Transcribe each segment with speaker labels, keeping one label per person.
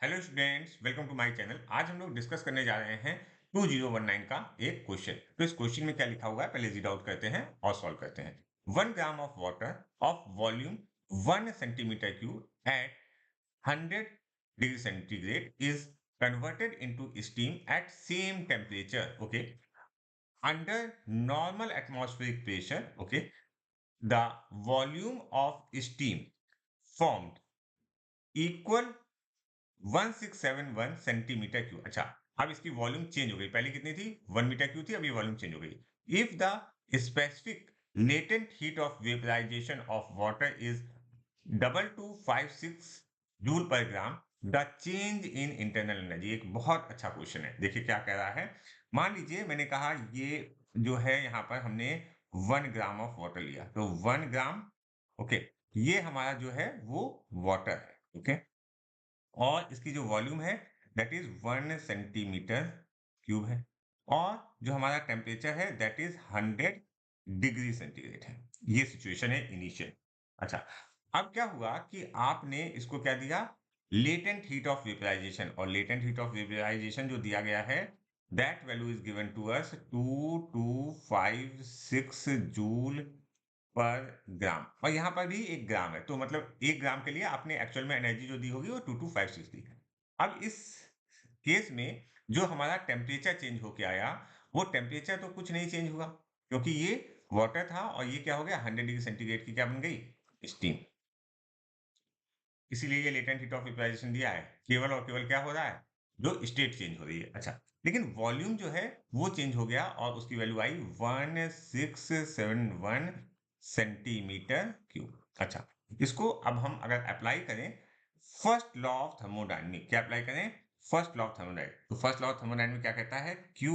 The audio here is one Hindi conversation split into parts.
Speaker 1: Hello students, welcome to my channel. आज हम लोग डिस्कस करने जा रहे हैं 2019 का एक क्वेश्चन। तो इस क्वेश्चन में क्या लिखा हुआ है, पहले रीड आउट करते हैं और सॉल्व करते हैं। 1 gram of water of volume 1 centimetre cube at 100 degree centigrade is converted into steam at same temperature, okay, under normal atmospheric pressure, okay. The volume of steam formed equal 1671 centimetre cube. अच्छा, अब इसकी वॉल्यूम चेंज हो गई। पहले कितनी थी? 1 मीटर क्यूब थी, अब ये वॉल्यूम चेंज हो गई। If the specific latent heat of vaporisation of water is double to 56 joule per gram, the change in internal energy. एक बहुत अच्छा क्वेश्चन है। देखिए क्या कह रहा है। मान लीजिए मैंने कहा ये जो है, यहाँ पर हमने 1 ग्राम ऑफ वाटर लिया, तो 1 ग्राम, ओके, ये हमारा जो है वो वाटर है, ओके। और इसकी जो वॉल्यूम है दैट इज 1 सेंटीमीटर क्यूब है। और जो हमारा टेम्परेचर है दैट इज 100 डिग्री सेंटीग्रेड है। ये सिचुएशन है इनिशियल। अच्छा, अब क्या हुआ कि आपने इसको क्या दिया, लेटेंट हीट ऑफ वेपराइजेशन। और लेटेंट हीट ऑफ वेपराइजेशन जो दिया गया है that value is given to us 2256 joule per gram. और यहाँ पर भी 1 ग्राम है, तो मतलब 1 ग्राम के लिए आपने एक्चुअल में एनर्जी जो दी होगी वो 2256 दी है। अब इस केस में जो हमारा टेम्परेचर चेंज होके आया, वो टेम्परेचर तो कुछ नहीं चेंज हुआ, क्योंकि ये वाटर था और ये क्या हो गया, 100 डिग्री सेंटीग्रेड की क्या बन गई, स्टीम। इसीलिए ये लेटेंट हीट ऑफ वेपराइजेशन दिया है। केवल और केवल क्या हो रहा है, जो स्टेट चेंज हो रही है। अच्छा, लेकिन वॉल्यूम जो है वो चेंज हो गया और उसकी वैल्यू आई 1671 सेंटीमीटर क्यूब। अच्छा, इसको अब हम अगर अप्लाई करें फर्स्ट लॉ ऑफ थर्मोडायनेमिक, क्या अप्लाई करें, फर्स्ट लॉ ऑफ थर्मोडायनेमिक। तो फर्स्ट लॉ ऑफ थर्मोडायनेमिक क्या कहता है, Q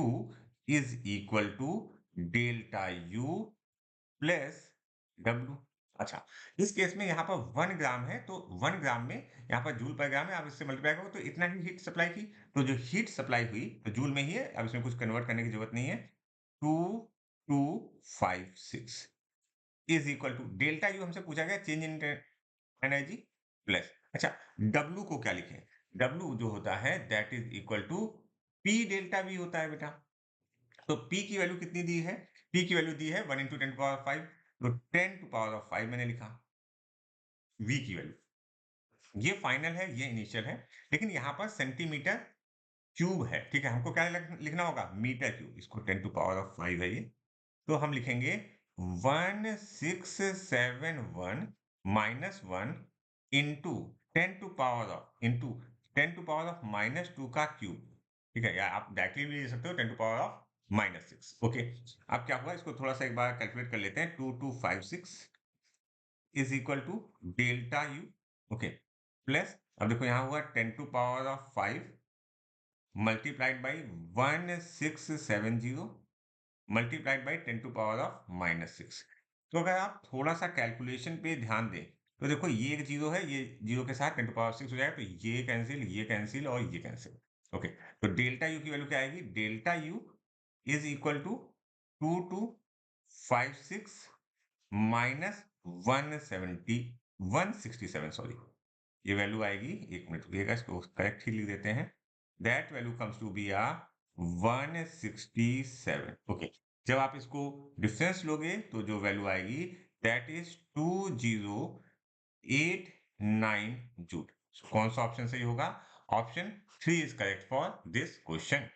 Speaker 1: is equal to delta U plus W। अच्छा, इस केस में यहाँ पर 1 ग्राम है, तो 1 ग्राम में यहाँ पर जूल पर ग्राम है। आप इससे मल्टीप्लाई करो तो इतना ही हीट सप्लाई की। तो जो हीट सप्लाई हुई तो जूल में ही है, अब इसमें कुछ कन्वर्ट करने की जरूरत नहीं है। 2256 is equal to delta U, हमसे पूछा गया चेंज इन एनर्जी, प्लस। अच्छा, डब्ल्यू को क्या लिखें, डब्ल्यू जो होता है that is equal to P delta V होता है बेटा। तो P की वैल्यू कितनी दी है, P की वैल्यू दी है 1 इंटू 10 टू पावर 5, तो 10 टू पावर 5 मैंने लिखा V की वैल्यू। ये फाइनल है, ये इनिशियल है, लेकिन यहाँ पर सेंटीमीटर क्यूब है, ठीक है। हमको क्या लिखना होगा, मीटर क्यूब। इसको 10 टू पावर 5 है ये, तो हम लिखेंगे 1671 minus 1 into 10 to power of का क्यूब, ठीक है। या आप डायरेक्टली भी ले सकते हो 10 टू पावर ऑफ -6, ओके। अब क्या हुआ, इसको थोड़ा सा एक बार कैलकुलेट कर लेते हैं। 2256 is equal to delta U, okay, plus, अब देखो यहाँ हुआ 10 to power of 5 multiplied by 1670 multiplied by 10 to power of -6। तो अगर आप थोड़ा सा कैलकुलेशन पे ध्यान दें तो देखो ये एक जीरो है, ये जीरो के साथ 10 टू पावर 6 हो जाएगा, तो ये कैंसिल और ये कैंसिल, ओके। तो डेल्टा यू की वैल्यू क्या आएगी, delta U is equal to 2256 minus 167, sorry, ये वैल्यू आएगी, एक मिनट रुकिएगा, इसको करेक्ट ही लिख देते हैं। That value comes to be 167, okay. जब आप इसको डिफरेंस लोगे तो जो वैल्यू आएगी दैट इज 2089 जूल। कौन सा ऑप्शन सही होगा, option 3 is correct for this question.